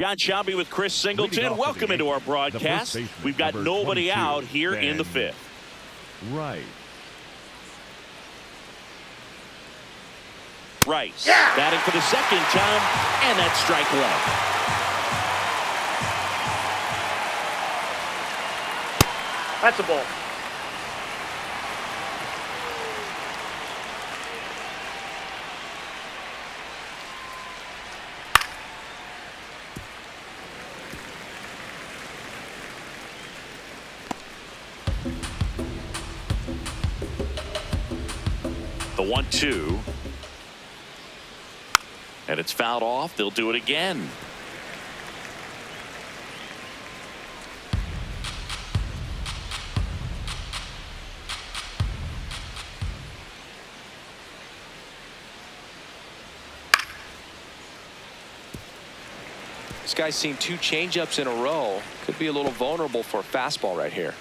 John Shelby with Chris Singleton. Welcome into our broadcast. We've got nobody out here in the fifth. Right. Rice batting for the second time, and that's strike one. That's a ball. The 1-2. And it's fouled off. They'll do it again. This guy's seen 2 changeups in a row. Could be a little vulnerable for a fastball right here.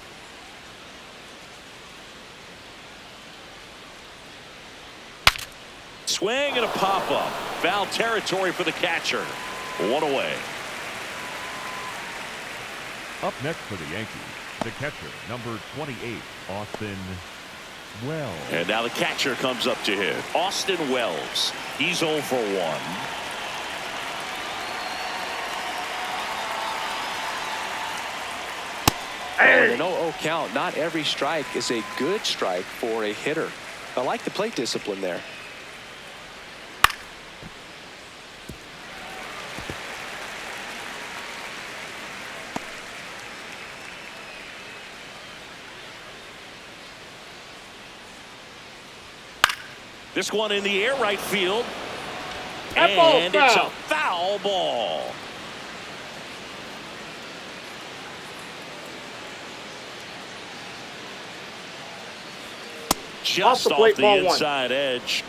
Swing and a pop-up. Foul territory for the catcher. 1 away. Up next for the Yankees, the catcher, number 28, Austin Wells. And now the catcher comes up to hit. Austin Wells. He's 0 for 1. Hey. An 0-0 count. Not every strike is a good strike for a hitter. I like the plate discipline there. This one in the air right field. That and ball's it's foul. a foul ball. Just Off the plate, off the ball 1. inside edge.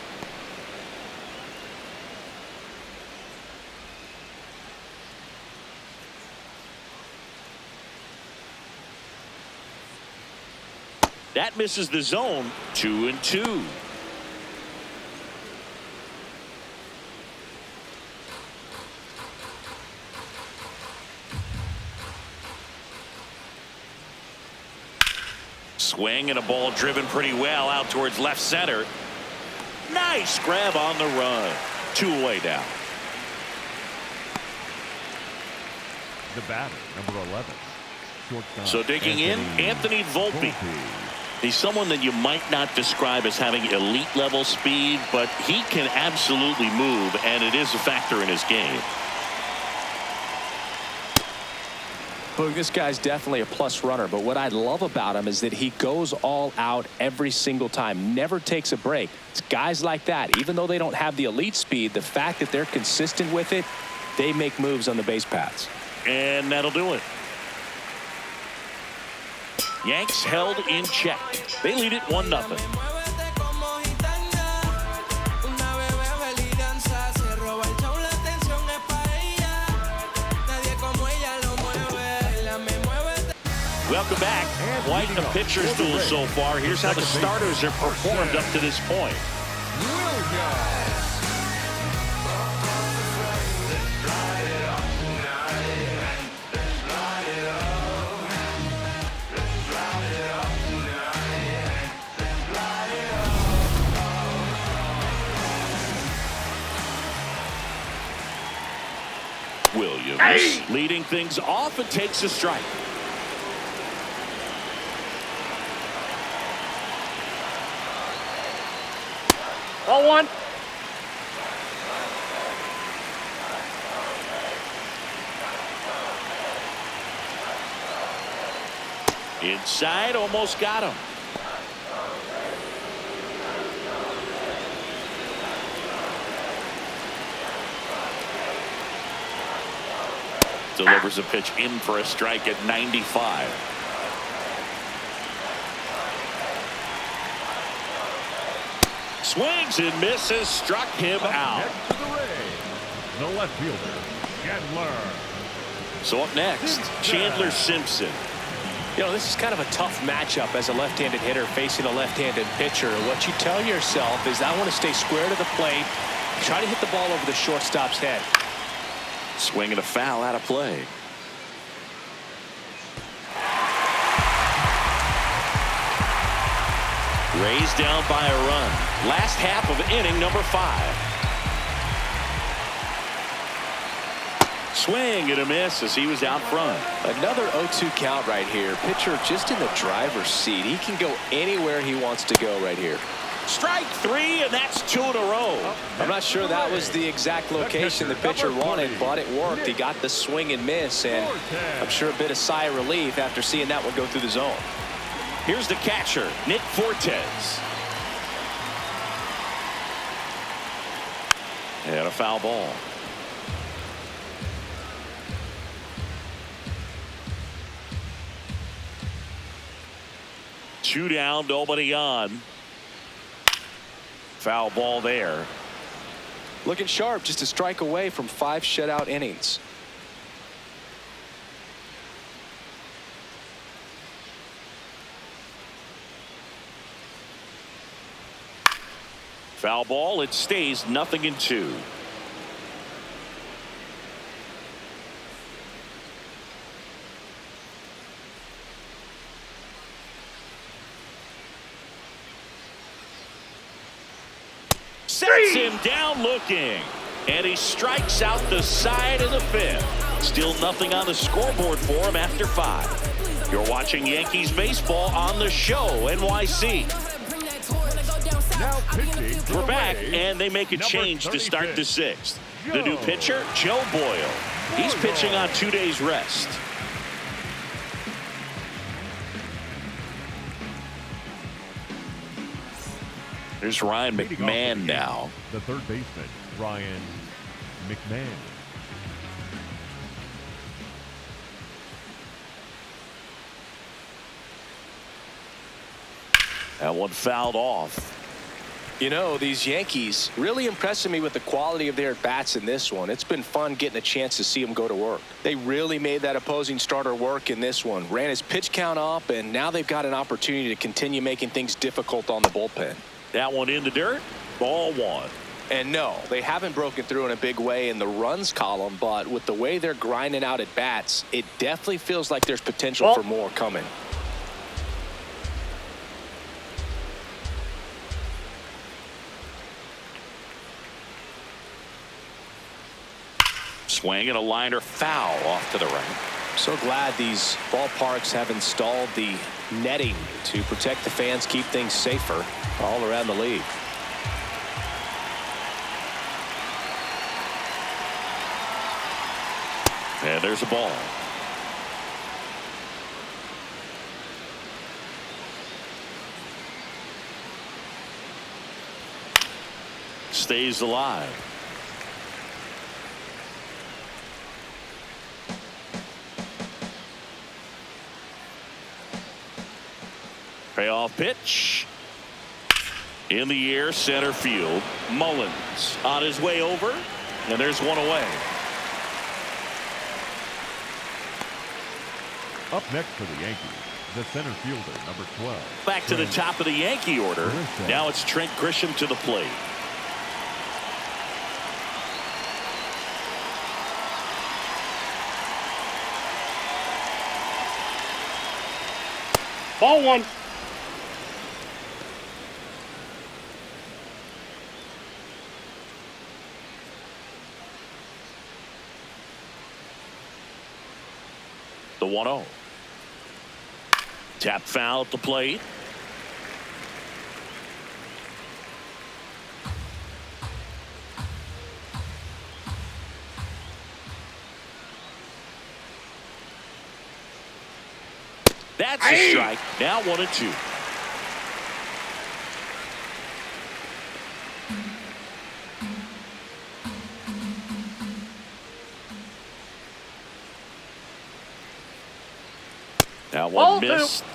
That misses the zone. 2-2. Swing and a ball driven pretty well out towards left center. Nice grab on the run. 2 away now. The batter, number 11, shortstop. So digging in, Anthony Volpe. He's someone that you might not describe as having elite level speed, but he can absolutely move, and it is a factor in his game. Look, this guy's definitely a plus runner, but what I love about him is that he goes all out every single time, never takes a break. It's guys like that, even though they don't have the elite speed, the fact that they're consistent with it, they make moves on the base paths. And that'll do it. Yanks held in check. They lead it 1-0. Welcome back. Quite a pitcher's duel so far. Here's how the starters have performed up to this point. Williams leading things off and takes a strike. Ball 1. Inside, almost got him. Delivers a pitch in for a strike at 95. Swings and misses, struck him out. The left fielder, Chandler. So up next, Chandler Simpson. You know, this is kind of a tough matchup as a left-handed hitter facing a left-handed pitcher. What you tell yourself is, I want to stay square to the plate, try to hit the ball over the shortstop's head. Swing and a foul out of play. Raised down by a run. Last half of inning number 5. Swing and a miss as he was out front. Another 0-2 count right here. Pitcher just in the driver's seat. He can go anywhere he wants to go right here. Strike 3, and that's 2 in a row. I'm not sure that was the exact location the pitcher wanted, but it worked. He got the swing and miss, and I'm sure a bit of sigh of relief after seeing that one go through the zone. Here's the catcher, Nick Fortes. And a foul ball. Two down, nobody on. Foul ball there. Looking sharp, just a strike away from 5 shutout innings. Foul ball, it stays 0-2. Sets him down looking, and he strikes out the side of the 5th. Still nothing on the scoreboard for him after 5. You're watching Yankees baseball on the show, NYC. Now pitching. We're back, and they make a change to start the 6th. The new pitcher, Joe Boyle. He's pitching on 2 days rest. Here's Ryan McMahon now. The third baseman, Ryan McMahon. That one fouled off. You know, these Yankees really impressing me with the quality of their bats in this one. It's been fun getting a chance to see them go to work. They really made that opposing starter work in this one. Ran his pitch count up, and now they've got an opportunity to continue making things difficult on the bullpen. That one in the dirt. Ball 1. And no, they haven't broken through in a big way in the runs column, but with the way they're grinding out at bats, it definitely feels like there's potential for more coming. Swing and a liner foul off to the right. So glad these ballparks have installed the netting to protect the fans, keep things safer all around the league. And there's a ball. Stays alive. Payoff pitch. In the air, center field. Mullins on his way over, and there's one away. Up next for the Yankees, the center fielder, number 12. Back to the top of the Yankee order. Now it's Trent Grisham to the plate. Ball 1. The 1-0. Tap foul at the plate. That's a strike. Now 1-2. Now one missed.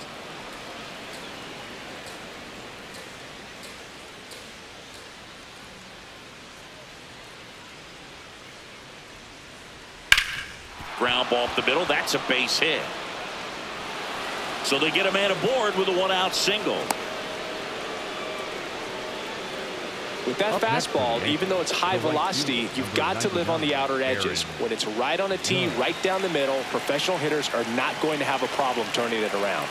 Ground ball up the middle. That's a base hit. So they get a man aboard with a 1-out single. With that fastball, even though it's high velocity, you've got to live on the outer edges. When it's right on a tee, right down the middle, professional hitters are not going to have a problem turning it around.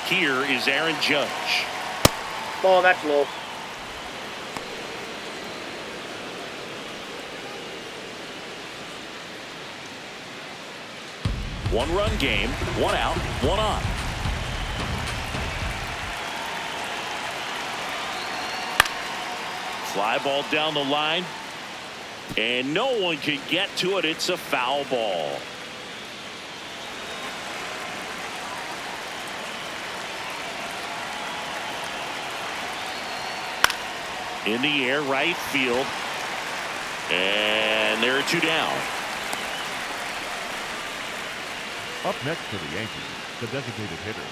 Here is Aaron Judge. Oh, that's low. One-run game, one out, one on. Fly ball down the line, and no one can get to it. It's a foul ball. In the air, right field, and there are two down. Up next for the Yankees, the designated hitter,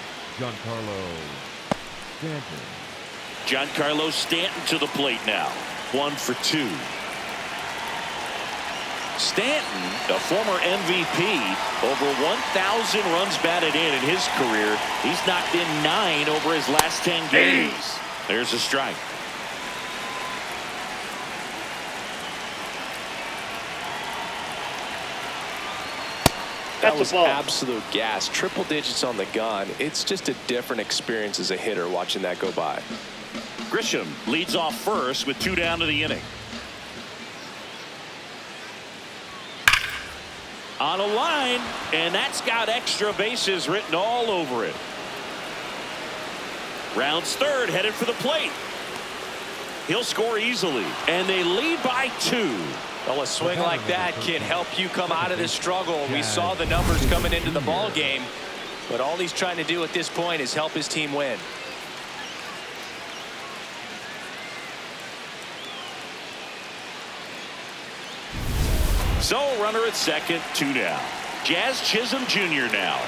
Giancarlo Stanton to the plate now. 1 for 2. Stanton, a former MVP, over 1,000 runs batted in his career. He's knocked in 9 over his last 10 games. There's a strike. That was absolute gas. Triple digits on the gun. It's just a different experience as a hitter watching that go by. Grisham leads off first with 2 down to the inning. On a line, and that's got extra bases written all over it. Rounds third, headed for the plate. He'll score easily, and they lead by 2. Well, a swing like that can help you come out of this struggle. We saw the numbers coming into the ball game, but all he's trying to do at this point is help his team win. So runner at second, 2 down. Jazz Chisholm Jr. now.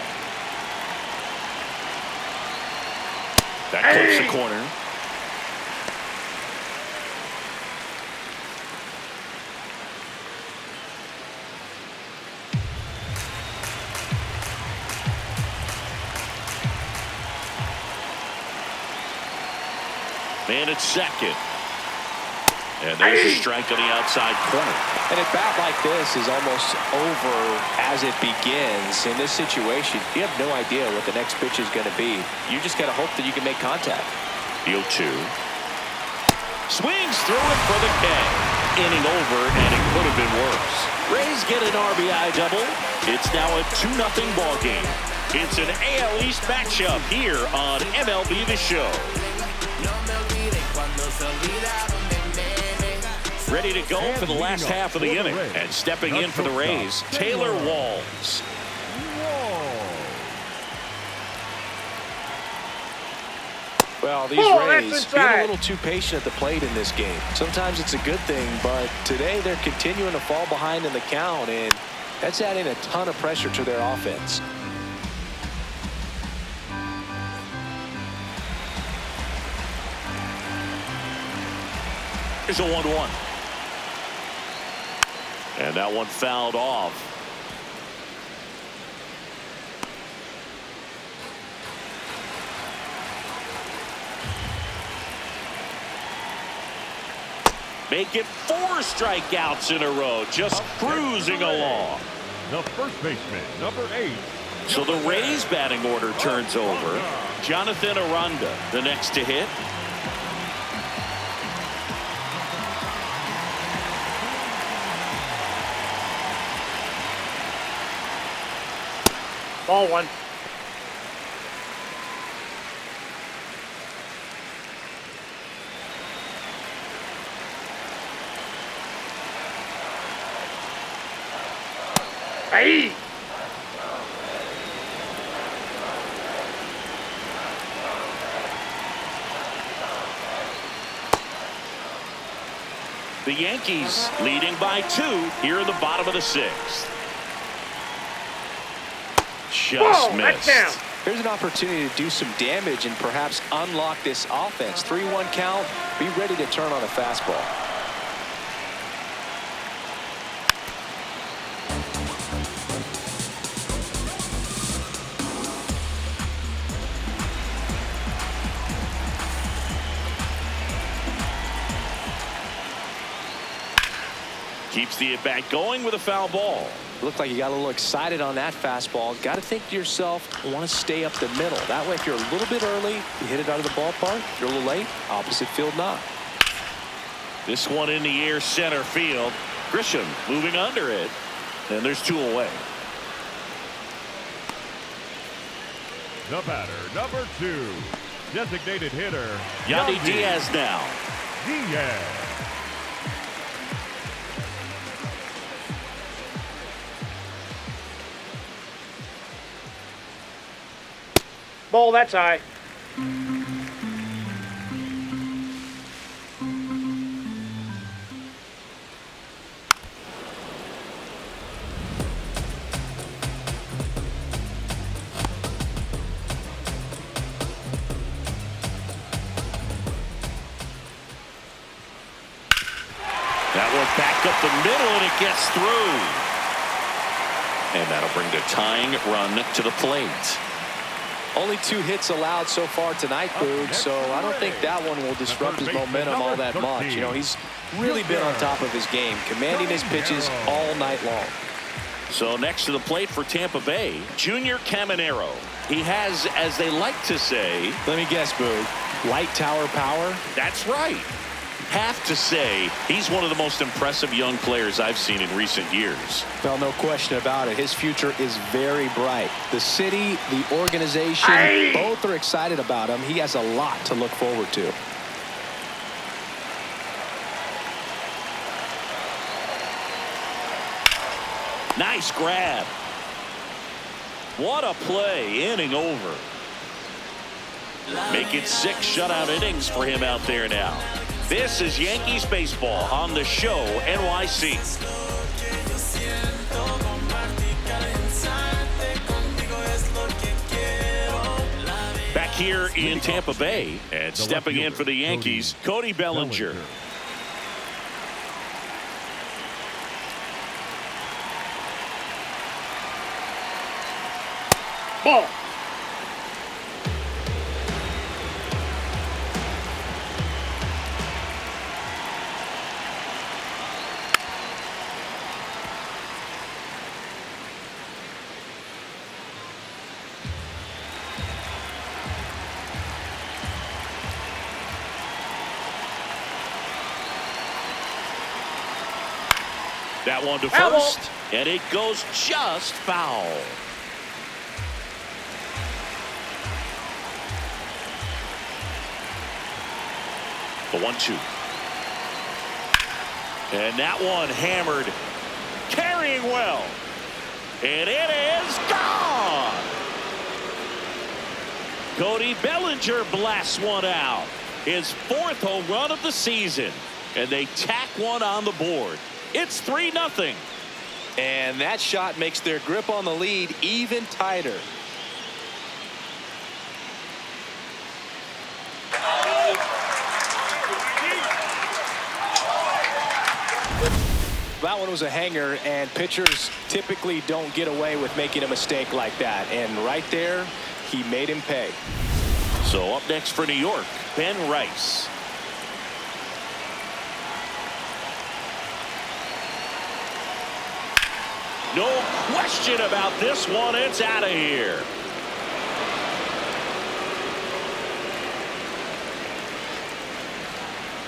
That clips the corner. Man at second. And there's a strike on the outside corner. And a bat like this is almost over as it begins. In this situation, you have no idea what the next pitch is going to be. You just got to hope that you can make contact. The 0-2. Swings through it for the K. Inning over, and it could have been worse. Rays get an RBI double. It's now a 2-0 ball game. It's an AL East matchup here on MLB The Show. Ready to go for the last half of the inning. And stepping in for the Rays, Taylor Walls. Well, these Rays being a little too patient at the plate in this game. Sometimes it's a good thing, but today they're continuing to fall behind in the count, and that's adding a ton of pressure to their offense. Here's a 1-1. And that one fouled off. Make it 4 strikeouts in a row, just cruising along. The first baseman, number 8. So the Rays batting order turns over. Jonathan Aranda, the next to hit. Ball 1. Hey! The Yankees leading by 2 here in the bottom of the 6th. Just missed. Here's an opportunity to do some damage and perhaps unlock this offense. 3-1 count. Be ready to turn on a fastball. Keeps the at-bat going with a foul ball. Looked like you got a little excited on that fastball. Got to think to yourself, I want to stay up the middle. That way, if you're a little bit early, you hit it out of the ballpark. If you're a little late, opposite field knock. This one in the air, center field. Grisham moving under it. And there's 2 away. The batter, number 2, designated hitter, Yandy Diaz now. Diaz. Ball, that's high. That one back up the middle, and it gets through. And that'll bring the tying run to the plate. Only 2 hits allowed so far tonight, Boog, so I don't think that one will disrupt his momentum all that much. You know, he's really been on top of his game, commanding his pitches all night long. So next to the plate for Tampa Bay, Junior Caminero. He has, as they like to say, let me guess, Boog, light tower power? That's right. Have to say he's one of the most impressive young players I've seen in recent years. Well, no question about it. His future is very bright. The city, the organization, both are excited about him. He has a lot to look forward to. Nice grab. What a play. Inning over. Make it 6 shutout innings for him out there now. This is Yankees baseball on the show NYC. Back here in Tampa Bay, and stepping in for the Yankees, Cody Bellinger. Ball. That one to Foul. first, and it goes just foul. The 1-2. And that one hammered, carrying well. And it is gone. Cody Bellinger blasts one out. His 4th home run of the season. And they tack one on the board. It's 3-0. And that shot makes their grip on the lead even tighter. That one was a hanger, and pitchers typically don't get away with making a mistake like that. And right there, he made him pay. So up next for New York, Ben Rice. No question about this one. It's out of here.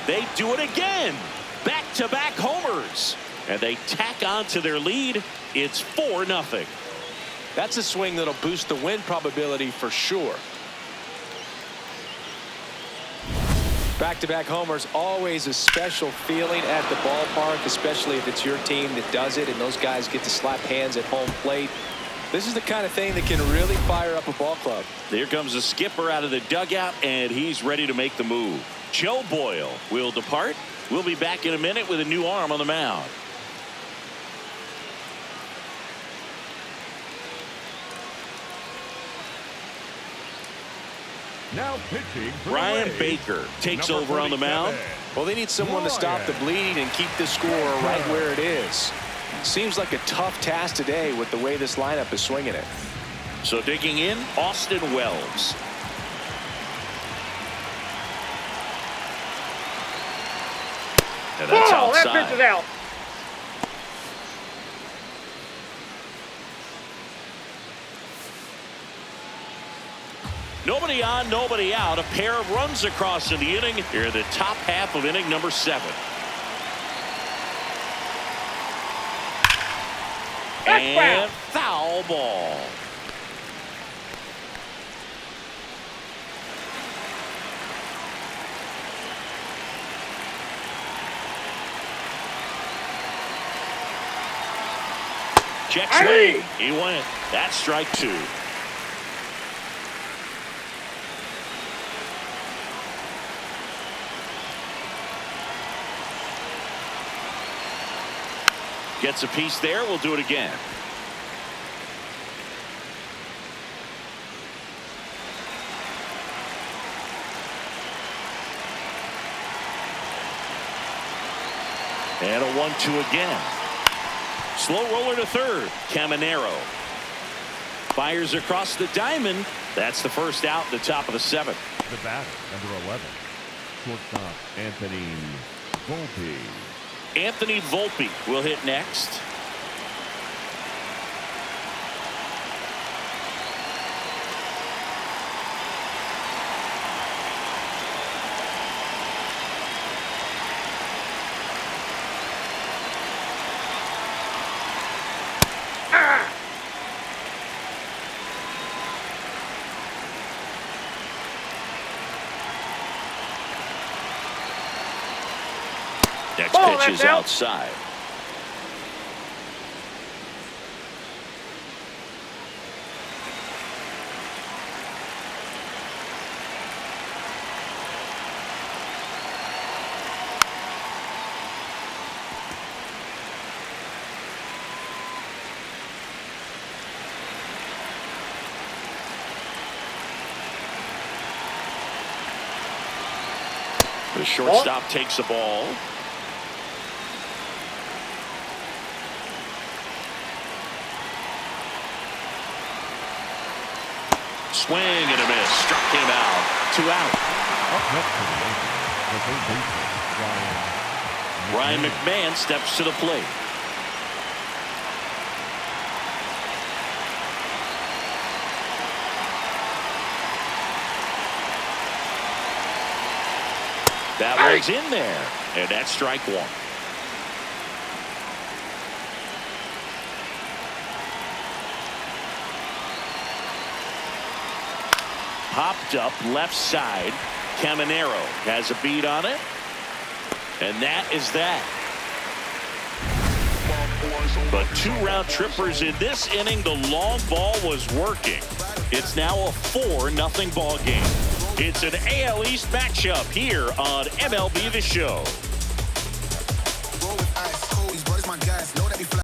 They do it again. Back-to-back homers. And they tack on to their lead. It's 4-0. That's a swing that'll boost the win probability for sure. Back-to-back homers, always a special feeling at the ballpark, especially if it's your team that does it and those guys get to slap hands at home plate. This is the kind of thing that can really fire up a ball club. Here comes the skipper out of the dugout, and he's ready to make the move. Joe Boyle will depart. We'll be back in a minute with a new arm on the mound. Now pitching for Brian the Rays, Baker takes number over on the mound. 47. Well, they need someone to stop the bleeding and keep the score right where it is. Seems like a tough task today with the way this lineup is swinging it. So digging in, Austin Wells. And that's Ball. That outside. pitch is out. Nobody on, nobody out. A pair of runs across in the inning. Here in the top half of inning number 7. And foul ball. Check swing. He went. That's strike 2. Gets a piece there. We'll do it again. And a 1-2 again. Slow roller to third. Caminero fires across the diamond. That's the first out in the top of the 7th. The batter, number 11, shortstop Anthony Volpe. Anthony Volpe will hit next. Next pitch is outside. The shortstop takes the ball. Swing and a miss. Struck him out. 2 out. Up next for the Yankees, the third baseman, Ryan McMahon steps to the plate. That one's in there. And that's strike 1. Popped up left side. Caminero has a beat on it. And that is that. But 2 round trippers in this inning. The long ball was working. It's now a 4-0 ball game. It's an AL East matchup here on MLB The Show.